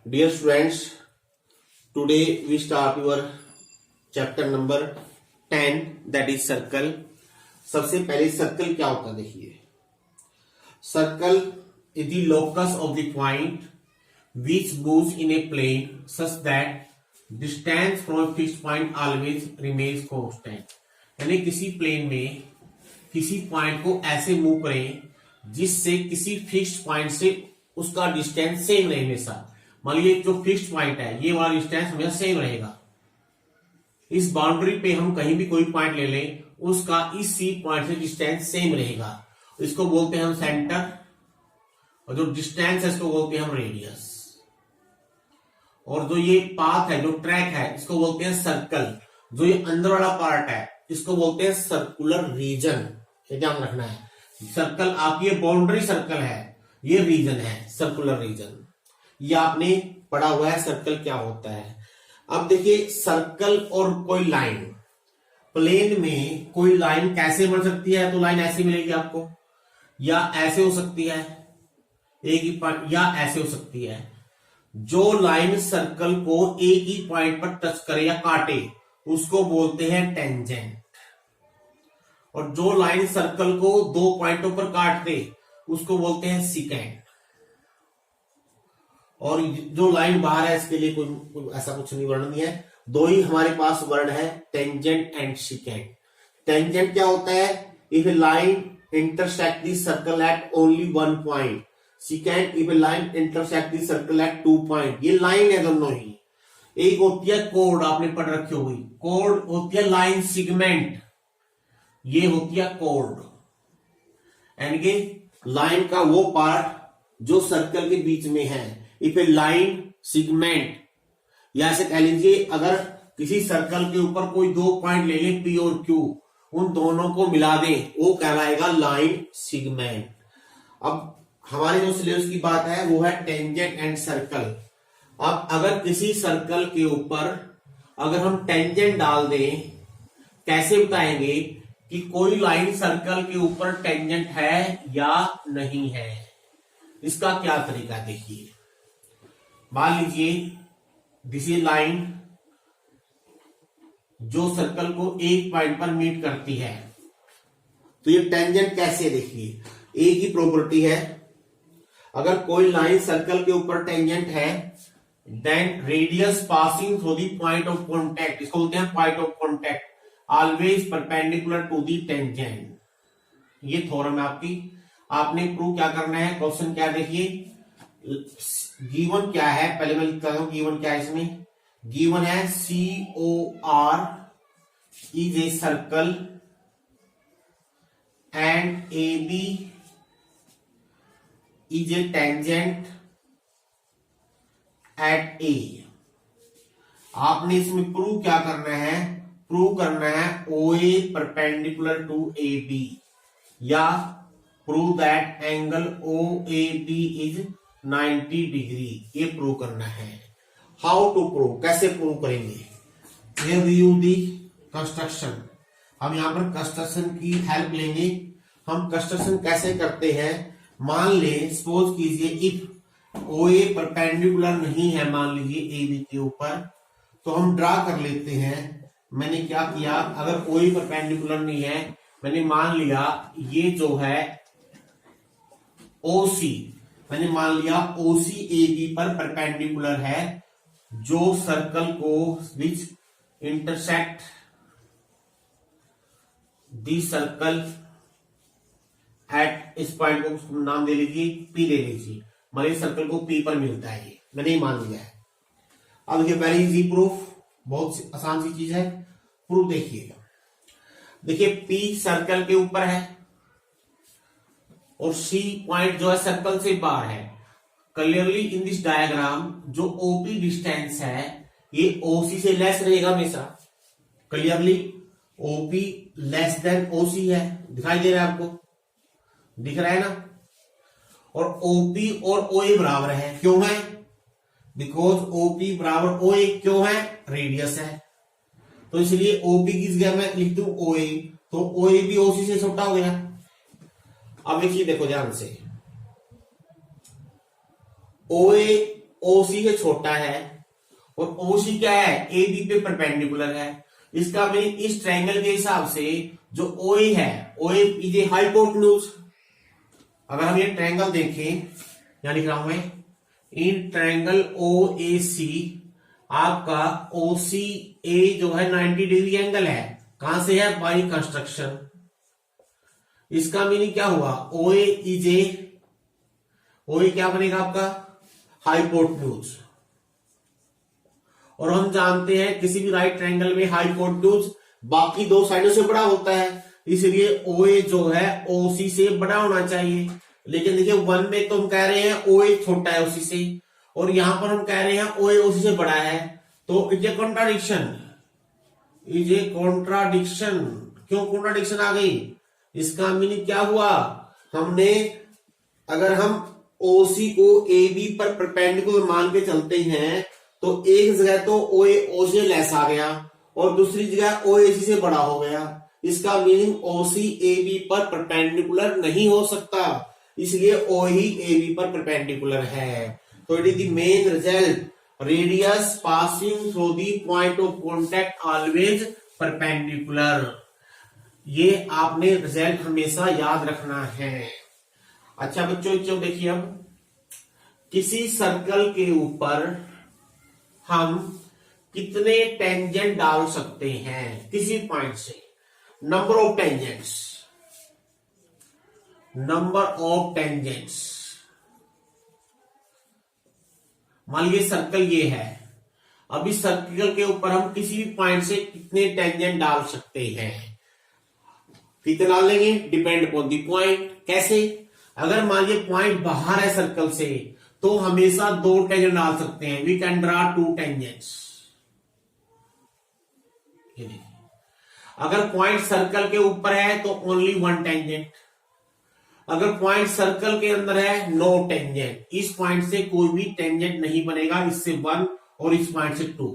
Dear students, today we start your chapter number 10, that is circle. सबसे पहले circle क्या होता है देखिए. Circle is the locus of the point which moves in a plane such that distance from a fixed point always remains constant. यानी किसी plane में किसी पॉइंट को ऐसे मूव करें जिससे किसी फिक्स्ड पॉइंट से उसका डिस्टेंस सेम रहे हमेशा. मान लीजिए जो फिक्स्ड पॉइंट है ये वाला डिस्टेंस हमेशा सेम रहेगा. इस बाउंड्री पे हम कहीं भी कोई पॉइंट ले लें उसका इस सी पॉइंट से डिस्टेंस सेम रहेगा. इसको बोलते हैं हम सेंटर और जो डिस्टेंस है इसको बोलते हैं हम रेडियस. और जो ये पाथ है जो ट्रैक है इसको बोलते हैं सर्कल. जो ये अंदर वाला पार्ट है इसको बोलते हैं सर्कुलर रीजन. ये ध्यान रखना है. सर्कल आपकी ये बाउंड्री सर्कल है, ये रीजन है सर्कुलर रीजन. ये आपने पढ़ा हुआ है सर्कल क्या होता है. अब देखिए सर्कल और कोई लाइन, प्लेन में कोई लाइन कैसे बन सकती है. तो लाइन ऐसी मिलेगी आपको, या ऐसे हो सकती है एक ही पॉइंट, या ऐसे हो सकती है. जो लाइन सर्कल को एक ही पॉइंट पर टच करे या काटे उसको बोलते हैं टेंजेंट. और जो लाइन सर्कल को दो पॉइंटों पर काट दे उसको बोलते हैं सिकेंड. और जो लाइन बाहर है इसके लिए कोई ऐसा कुछ नहीं वर्ण नहीं है. दो ही हमारे पास वर्ण है, टेंजेंट एंड सिकेंड. टेंजेंट क्या होता है? If a line intersect the circle at only one point. Secant if a line intersect the circle at 2 point. ये लाइन है दोनों ही. एक होती है कोड, आपने पढ़ रखी होगी. कोड होती है लाइन सिगमेंट, ये होती है कोड. एंड ये लाइन का वो पार्ट जो सर्कल के बीच में है. इफ ए लाइन सिगमेंट, या ऐसे कह लीजिए अगर किसी सर्कल के ऊपर कोई दो पॉइंट ले लें पी और क्यू, उन दोनों को मिला दें वो कहलाएगा लाइन सिगमेंट. अब हमारे जो सिलेबस की बात है वो है टेंजेंट एंड सर्कल. अब अगर किसी सर्कल के ऊपर अगर हम टेंजेंट डाल दें, कैसे बताएंगे कि कोई लाइन सर्कल के ऊपर टेंजेंट है या नहीं है. इसका क्या तरीका देखिए. मान लीजिए दिस इज लाइन जो सर्कल को एक पॉइंट पर मीट करती है. तो ये टेंजेंट कैसे देखिए, एक ही प्रॉपर्टी है. अगर कोई लाइन सर्कल के ऊपर टेंजेंट है then radius passing through the point of contact, इसको बोलते हैं point of contact, always perpendicular to the tangent. ये थ्योरम है आपकी. आपने प्रूव क्या करना है. क्वेश्चन क्या देखिए, गिवन क्या है पहले मैं लिखता हूं. गिवन क्या है इसमें, गिवन है COR is a circle and AB is a tangent at A. आपने इसमें प्रूव क्या करना है, प्रूव करना है OA परपेंडिकुलर टू AB, या prove that angle OAB is 90 degree. ये प्रूव करना है. हाउ टू प्रूव, कैसे प्रूव करेंगे. रिव्यू दी कंस्ट्रक्शन. हम यहां पर कंस्ट्रक्शन की हेल्प लेंगे. हम कंस्ट्रक्शन कैसे करते हैं. मान ले सपोज कीजिए इफ OA परपेंडिकुलर नहीं है मान लीजिए AB के ऊपर, तो हम ड्रा कर लेते हैं. मैंने क्या किया, अगर OA परपेंडिकुलर नहीं है मैंने मान लिया ये जो है OC, मैंने मान लिया OC AB पर परपेंडिकुलर है जो सर्कल को विच इंटरसेक्ट दी सर्कल एट, इस पॉइंट को नाम दे लीजिए P ले लीजिए. मान सर्कल को P पर मिलता है, ये मैंने मान लिया है. अब देखिए वेरी इजी प्रूफ, बहुत आसान सी चीज है. प्रूफ देखिएगा. देखिए P सर्कल के ऊपर है और C पॉइंट जो है सर्कल से बाहर है. क्लियरली इन दिस डायग्राम जो OP डिस्टेंस है ये OC से लेस रहेगा हमेशा. Clearly OP less than OC है, दिखाई दे रहा है आपको, दिख रहा है ना. और OP और OA बराबर है. क्यों है, बिकॉज OP बराबर OA क्यों है, रेडियस है. तो इसलिए OP की जगह मैं लिख दूं OA, तो OA भी OC से छोटा हो गया. अब देखिए देखो ध्यान से, OA ओसी से छोटा है और ओसी क्या है, ए बी पे परपेंडिकुलर है। इसका मीनिंग इस ट्रायंगल के हिसाब से जो ओए है, ओए इज ए हाइपोटेन्यूज। अगर हम ये ट्रायंगल देखें, क्या लिख रहा हूं मैं, इन ट्रायंगल ओ ए सी आपका ओ सी ए जो है 90 डिग्री एंगल है। कहां से है, बाई कंस्ट्रक्शन। इसका मीनिंग क्या हुआ, ओए इज ए, ओए क्या बनेगा आपका, हाइपोटेन्यूज। और हम जानते हैं किसी भी राइट ट्रायंगल में हाइपोटेन्यूज बाकी दो साइडों से बड़ा होता है, इसलिए ओए जो है ओसी से बड़ा होना चाहिए। लेकिन देखिए वन में तो हम कह रहे हैं ओए छोटा है ओसी से, और यहां पर हम कह रहे हैं ओए ओसी से बड़ा है, तो it A contradiction, is a contradiction. क्यों कॉन्ट्राडिक्शन आ गई, इसका मीनिंग क्या हुआ, हमने अगर हम ओसी को ए बी पर परपेंडिकुलर मान के चलते हैं तो एक जगह तो ओए ओ से लेस आ गया और दूसरी जगह ओए सी से बड़ा हो गया। इसका मीनिंग ओसी ए बी पर परपेंडिकुलर नहीं हो सकता, इसलिए ओ ही ए बी पर परपेंडिकुलर है। तो it is the main result, radius passing through the point of contact always perpendicular. ये आपने रिजल्ट हमेशा याद रखना है। अच्छा बच्चों देखिए, अब किसी सर्कल के ऊपर हम कितने टेंजेंट डाल सकते हैं किसी पॉइंट से, number of tangents, number of tangents. मान लीजिए सर्कल ये है, अब इस सर्कल के ऊपर हम किसी भी पॉइंट से कितने टेंजेंट डाल सकते हैं, कितने डाल लेंगे, डिपेंड अपॉन दी पॉइंट। कैसे, अगर मान लीजिए पॉइंट बाहर है सर्कल से तो हमेशा दो टेंजेंट डाल सकते हैं, we can draw two tangents. अगर पॉइंट सर्कल के ऊपर है तो ओनली वन टेंजेंट, अगर पॉइंट सर्कल के अंदर है नो टेंजेंट, इस पॉइंट से कोई भी टेंजेंट नहीं बनेगा, इससे वन और इस पॉइंट से टू।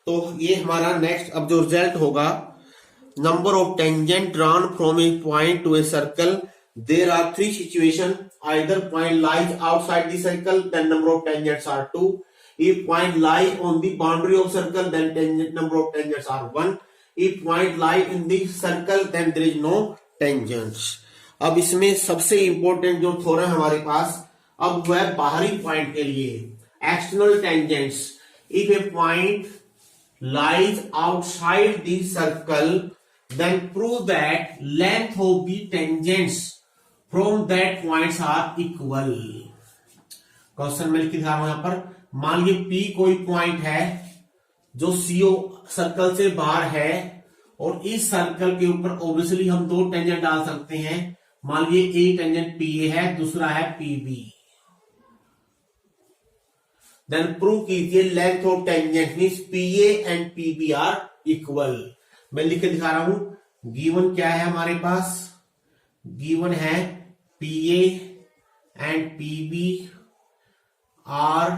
तो ये हमारा नेक्स्ट अब जो रिजल्ट होगा, number of tangent drawn from A point two a circle, there are three situations, either point lies outside the circle then number of tangents are 2, if point lies on the boundary of circle then number of tangents are 1, if point lies in the circle then there is no tangents। अब इसमें सबसे important जो theorem हमारे पास अब वो है बाहरी point के लिए, external tangents. If A point lies outside the circle then prove that length of the tangents from that points are equal। Question में लिख रहा हूं यहां पर, मान लीजिए P कोई पॉइंट है जो CO सर्कल से बाहर है और इस सर्कल के ऊपर ऑब्वियसली हम दो टेंजेंट डाल सकते हैं। मान लीजिए एक टेंजेंट PA है, दूसरा है PB। देन प्रूव कीजिए length of tangent means PA and PB are equal. मैं लिख के दिखा रहा हूं, गिवन क्या है हमारे पास, गिवन है PA and PB are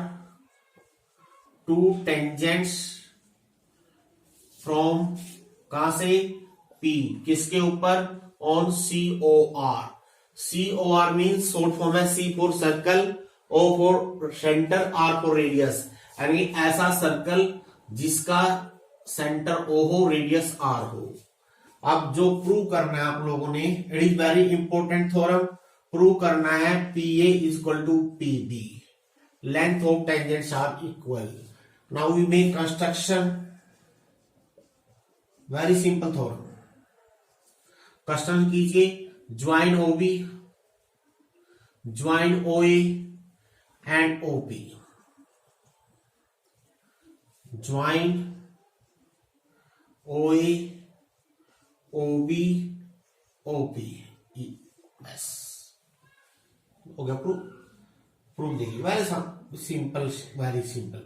two tangents from, कहां से, P किसके ऊपर, on COR। COR means short form है C for circle, O for centre, R for radius, यानी ऐसा सर्कल जिसका सेंटर O हो, रेडियस R हो। अब जो प्रूव करना है आप लोगों ने, it is very important theorem, prove करना है PA is equal to PB, length of tangents are equal. Now we make construction, very simple theorem. Construction कीजिए, join OB, join OA and OP, join OA OB OP, बस हो गया proof. Proof देखिए very simple, very simple.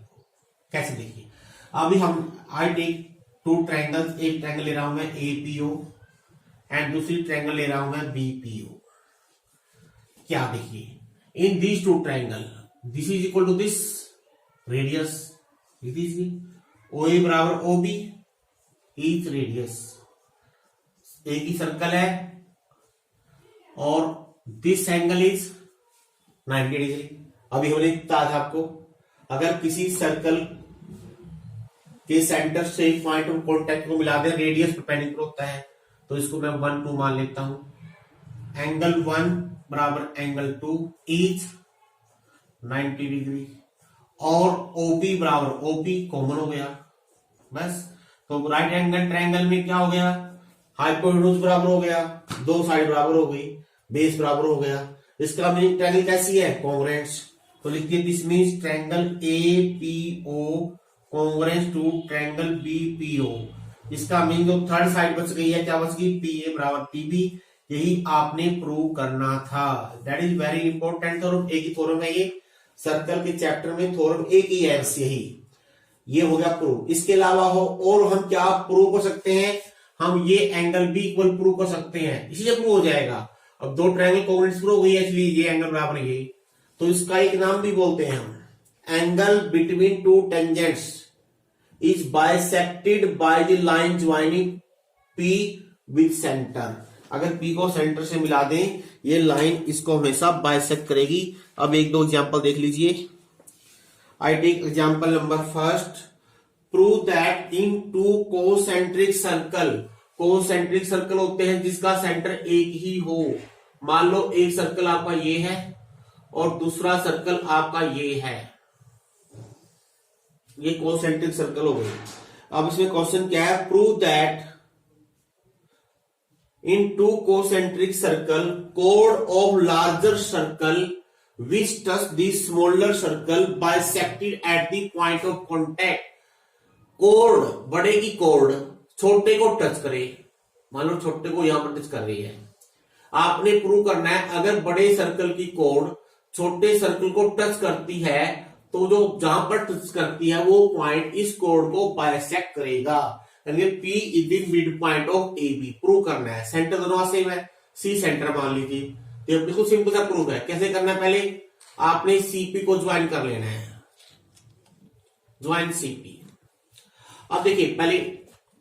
कैसे देखिए, अभी हम I take two triangles, एक ट्रायंगल ले रहा हूं मैं APO एंड दूसरी ट्रायंगल ले रहा हूं मैं BPO। क्या देखिए, in this two triangle this is equal to this radius, OA बराबर OB, ईच रेडियस, एक ही सर्कल है और दिस एंगल इज 90 डिग्री। अभी हमने कहा था आपको अगर किसी सर्कल के सेंटर से पॉइंट ऑफ कॉन्टेक्ट को मिला दें, रेडियस परपेंडिकुलर होता है, तो इसको मैं 1 2 मान लेता हूं। एंगल 1 बराबर एंगल 2 इज 90 डिग्री, और ओपी बराबर ओपी कॉमन हो गया बस। तो राइट एंगल ट्रायंगल में क्या हो गया, हाइपोटेन्यूज बराबर हो गया, दो साइड बराबर हो गई, बेस बराबर हो गया। इसका मीनिंग ट्रायंगल कैसी है, कॉन्ग्रुएंट। तो लिखिए this means triangle APO congruent to triangle BPO. इसका मीनिंग जो थर्ड साइड बच गई है, क्या बच गई, पीए बराबर पीबी। यही आपने प्रूव करना था। That is very important theorem. एक ही थ्योरम है ये, सर्कल के चैप्टर में थ्योरम एक ही है यही। ये हो गया प्रूव। इसके अलावा हो और हम क्या प्रूव कर सकते हैं, हम ये एंगल बी इक्वल प्रूव कर सकते हैं, इसी से प्रूव हो जाएगा। अब दो ट्रायंगल कॉन्ग्रुएंट प्रूव हो गई है, इसलिए ये एंगल बराबर ये, तो इसका एक नाम भी बोलते हैं हम, angle between two tangents is bisected by the line joining P with centre. अगर पी को सेंटर से मिला दें, ये लाइन इसको हमेशा बाइसेक्ट करेगी। अब एक दो एग्जांपल देख लीजिए। I take example number first, prove that in two concentric circle, concentric circle होते हैं जिसका सेंटर एक ही हो। मान लो एक सर्कल आपका ये है और दूसरा सर्कल आपका ये है, ये कोसेंट्रिक सर्कल हो गई। अब इसमें क्वेश्चन क्या है, prove that in two concentric circle chord of larger circle which touch the smaller circle bisected at the point of contact। Code, बड़े की कोड छोटे को टच करे, मान लो छोटे को यहां पर टच कर रही है, आपने प्रूव करना है अगर बड़े सर्कल की कोड छोटे सर्कल को टच करती है तो जो जहां पर टच करती है वो पॉइंट इस कोड को बाइसेक्ट करेगा। यानी P is the mid point of A B. Prove करना है, सेंटर दोनों सेम है, सी सेंटर मान लीजिए। तो बिल्कुल सिंपल सा प्रूव है। कैसे करना है, पहले आपने सीपी को ज्वाइन कर लेना है, ज्वाइन सीपी। अब देखिए पहले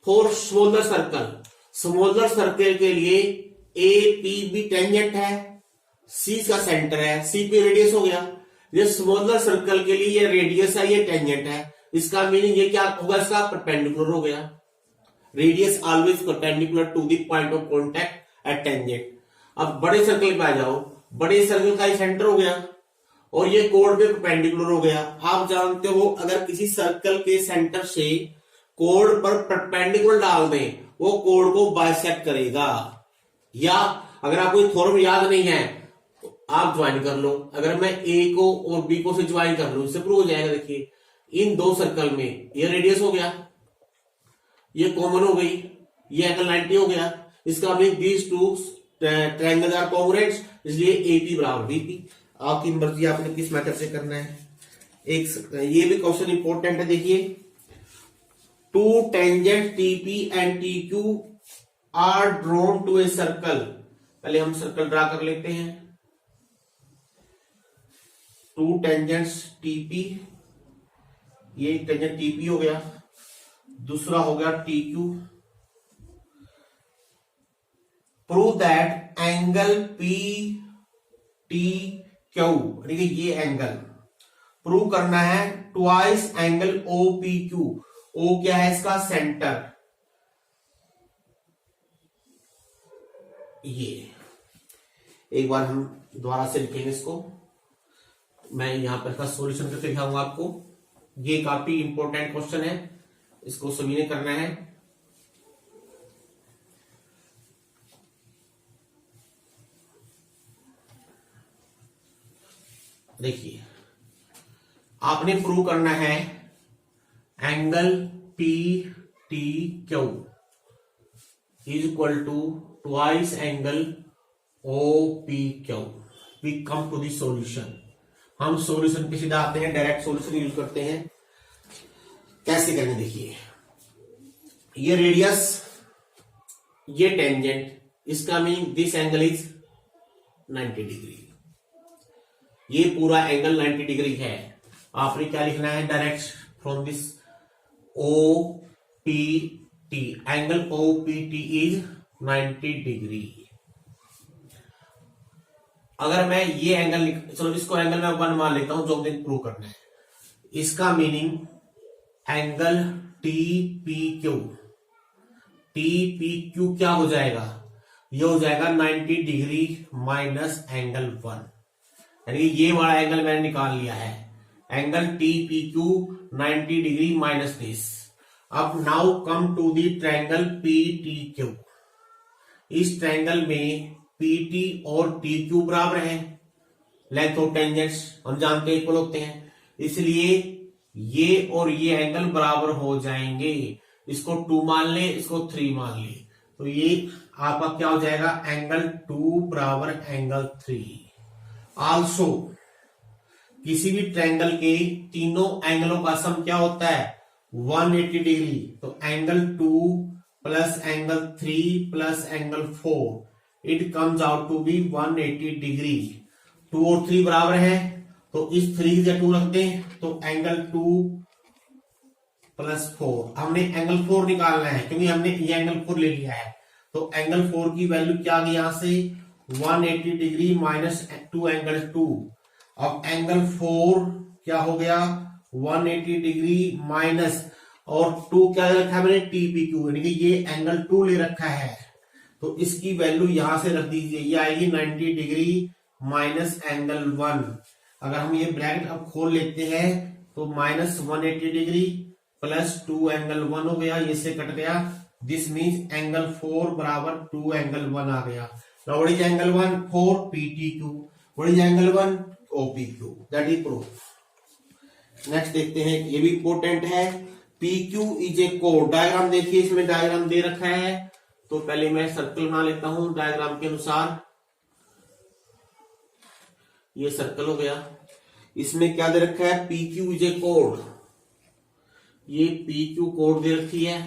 for smaller circle, smaller circle के लिए ए पी बी टेंजेंट है, सी का सेंटर है, सी पी रेडियस हो गया। ये स्मॉलर सर्कल के लिए ये रेडियस है, ये टेंजेंट है। इसका मीनिंग ये क्या होगा, इसका परपेंडिकुलर हो गया। Radius always perpendicular to the point of contact at tangent. अब बड़े सर्कल पे आ जाओ, बड़े सर्कल का सेंटर हो गया और ये कोड पे परपेंडिकुलर हो गया। आप जानते हो अगर किसी सर्कल के सेंटर से कोड पर परपेंडिकुलर डाल दें, वो कोड को बाइसेक्ट करेगा। या अगर आपको थ्योरम याद नहीं है तो आप ज्वाइन कर लो। अगर मैं ए को और बी को से ज्वाइन कर लूं, इससे प्रूव हो जाएगा। देखिए इन दो सर्कल में ये रेडियस हो गया, ये कॉमन हो गई, ये एंगल 90 हो गया। इसका mean these two triangle are congruent, इसलिए एपी बराबर बीपी। आपकी मर्जी, आपने किस मेथड से करना है। एक ये भी क्वेश्चन इंपॉर्टेंट है, देखिए two tangent TP and TQ are drawn to a circle. पहले हम सर्कल ड्रा कर लेते हैं। टू टेंजेंट्स टीपी, ये टेंजेंट टीपी हो गया, दूसरा हो गया TQ. Prove that angle P T Q, यानी कि ये एंगल प्रूव करना है twice angle O P Q. O क्या है, इसका सेंटर। ये एक बार हम दोबारा से लिखेंगे इसको, मैं यहां पर इसका सॉल्यूशन करके दिखाऊंगा आपको। ये काफी इंपॉर्टेंट क्वेश्चन है, इसको सभी ने करना है। देखिए आपने प्रूव करना है angle P T Q is equal to twice angle O P Q. We come to the solution. हम सॉल्यूशन पे सीधा आते हैं, डायरेक्ट सॉल्यूशन यूज करते हैं। कैसे करेंगे, देखिए ये रेडियस, ये टेंजेंट, इसका mean this angle is 90 degree. ये पूरा एंगल 90 डिग्री है। आपने क्या लिखना है, direct from this O P T, angle O P T is 90 degree. अगर मैं ये एंगल, चलो इसको एंगल मैं 1 मान लेता हूं, जो मुझे प्रूव करना है। इसका meaning angle T P Q, T P Q क्या हो जाएगा, ये हो जाएगा 90 डिग्री माइनस एंगल 1, यानी ये वाला एंगल मैंने निकाल लिया है, angle T P Q 90 degree minus this. अब now come to the triangle P T Q. इस ट्रायंगल में पी टी और टी क्यू बराबर है, लेंथ ऑफ टेंजेंट्स हम जानते हैं इक्वल होते हैं, इसलिए ये और ये एंगल बराबर हो जाएंगे। इसको 2 मान ले, इसको 3 मान ले, तो ये आपका क्या हो जाएगा, एंगल 2 बराबर एंगल 3। आल्सो किसी भी ट्रायंगल के तीनों एंगलों का सम क्या होता है, 180 डिग्री। तो angle 2 plus angle 3 plus angle 4, it comes out to be 180 degree. 2 और 3 बराबर है, तो इस 3 से 2 रखते हैं, तो एंगल 2 प्लस 4। हमने एंगल 4 निकालना है क्योंकि हमने ये एंगल 4 ले लिया है, तो एंगल 4 की वैल्यू क्या आ गई यहां से, 180 डिग्री माइनस 2 एंगल 2। अब एंगल 4 क्या हो गया, 180 डिग्री माइनस, और 2 क्या रखा है मैंने, टी पी क्यू, यानी कि ये एंगल 2 ले रखा है, तो इसकी वैल्यू यहां से रख दीजिए, ये आएगी 90 डिग्री माइनस एंगल 1। अगर हम ये ब्रैकेट अब खोल लेते हैं तो माइनस 180 डिग्री प्लस 2 एंगल 1 हो गया, ये से कट गया, दिस मीन्स एंगल 4 बराबर 2 एंगल 1 आ गया। Now what is angle 1, 4 PTQ, what is angle 1, OPQ, that is proof. Next देखते हैं, ये भी इंपॉर्टेंट है, PQ is a code. Diagram देखिए, इसमें डायग्राम दे रखा है, तो पहले मैं सर्कल बना लेता हूं डायग्राम के अनुसार। ये सर्कल हो गया, इसमें क्या दे रखा है, PQ इज ए कोड। ये PQ कोड दे रखी है,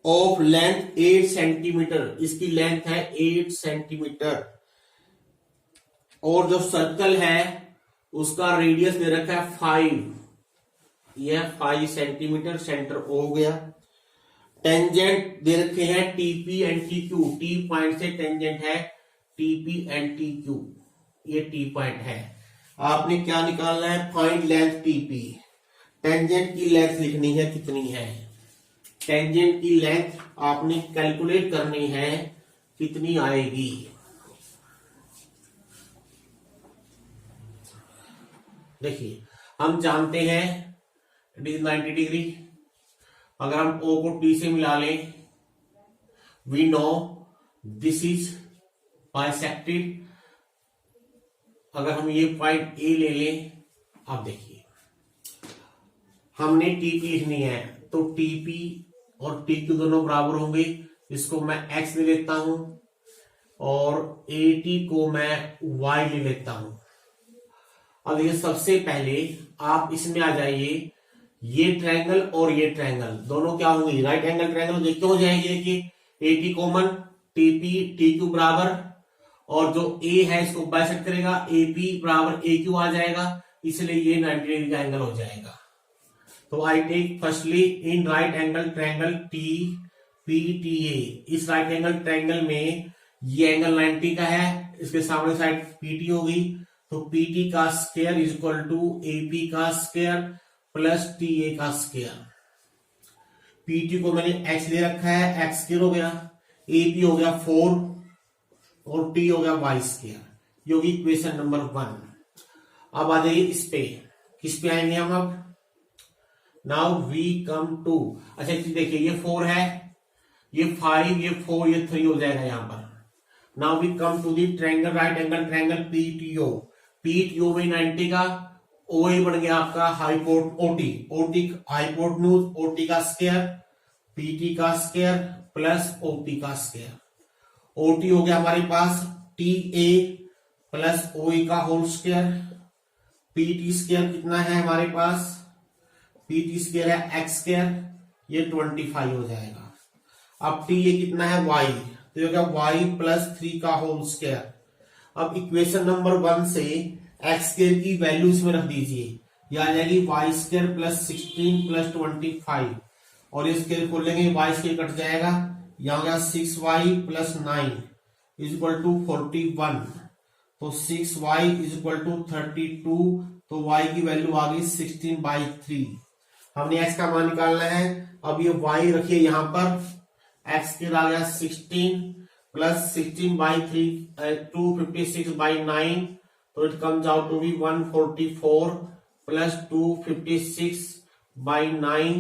ऑफ लेंथ 8 सेंटीमीटर, इसकी लेंथ है 8 सेंटीमीटर, और जो सर्कल है उसका रेडियस दे रखा है 5, यह 5 सेंटीमीटर, सेंटर O हो गया। टेंजेंट दे रखे हैं TP and TQ, T point से टेंजेंट है TP एंड TQ, ये T पॉइंट है। आपने क्या निकालना है, फाइंड लेंथ TP, टेंजेंट की लेंथ लिखनी है कितनी है, टेंजेंट की लेंथ आपने कैलकुलेट करनी है कितनी आएगी। देखिए हम जानते हैं इट इज 90 डिग्री, अगर हम O को T से मिला लें, we know this is bisected. अगर हम ये पॉइंट A ले लें, आप देखिए हमने TP लिखनी है, तो TP और TQ दोनों बराबर होंगे, इसको मैं X ले लेता हूं और AT को मैं Y ले लेता हूं। अब ये सबसे पहले आप इसमें आ जाइए, ये ट्रायंगल और ये ट्रायंगल दोनों क्या होंगे, राइट एंगल ट्रायंगल, देखते हो जाएंगे। देखिए AT कॉमन, TP TQ बराबर, और जो A है इसको बाइसेक्ट करेगा, AP बराबर AQ आ जाएगा, इसलिए ये 90 डिग्री का एंगल हो जाएगा। तो I take firstly in right angle triangle TPTA, इस राइट एंगल ट्रायंगल में ये एंगल 90 का है, इसके सामने साइड PT होगी, तो PT का square is equal to AP का स्क्वायर प्लस TA का स्क्वायर। PT को मैंने X ले रखा है, X स्क्वायर हो गया, AP हो गया 4 और T हो गया Y स्क्वायर, ये होगी इक्वेशन नंबर 1। अब आ जाइए इस पे, किस पे आएंगे हम अब, नाउ वी कम टू, अच्छा देखिए ये 4 है, ये 5, ये 4, ये 3 हो जाएगा यहां पर। Now we come to the triangle, right angle triangle PTO, PTO में 90 का, OA बन गया आपका हाइपोट OT हाइपोटन्यूज, OT का स्क्वायर, PT का स्क्वायर प्लस OP का स्क्वायर। OT हो गया हमारे पास TA प्लस OA का होल स्क्वायर, PT स्क्वायर कितना है हमारे पास, PT स्क्वायर है X स्क्वायर, ये 25 हो जाएगा। अब TA कितना है Y, तो ये होगा Y प्लस 3 का होल स्क्वायर। अब इक्वेशन नंबर 1 से X स्क्वायर की वैल्यू इसमें रख दीजिए, ये आ जाएगी Y स्क्वायर प्लस 16 प्लस 25, और ये स्क्वायर खोलेंगे Y स्क्वायर कट जाएगा, यहाँ हो गया 6Y plus 9 is equal to 41, तो 6y इज इक्वल टू 32, तो y की वैल्यू आ गई 16/3। हमने x का मान निकालना है। अब ये y रखिए यहां पर, x के आ गया 16 प्लस 16/3 256/9, तो it comes out to be 144 plus 256/9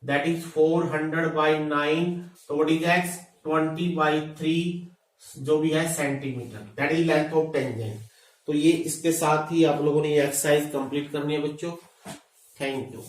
that is 400/9, तो व्हाट इज x 20/3 जो भी है centimetre, that is length of tangent. तो ये इसके साथ ही आप लोगों ने ये एक्सरसाइज कंप्लीट करनी है बच्चों। Thank you.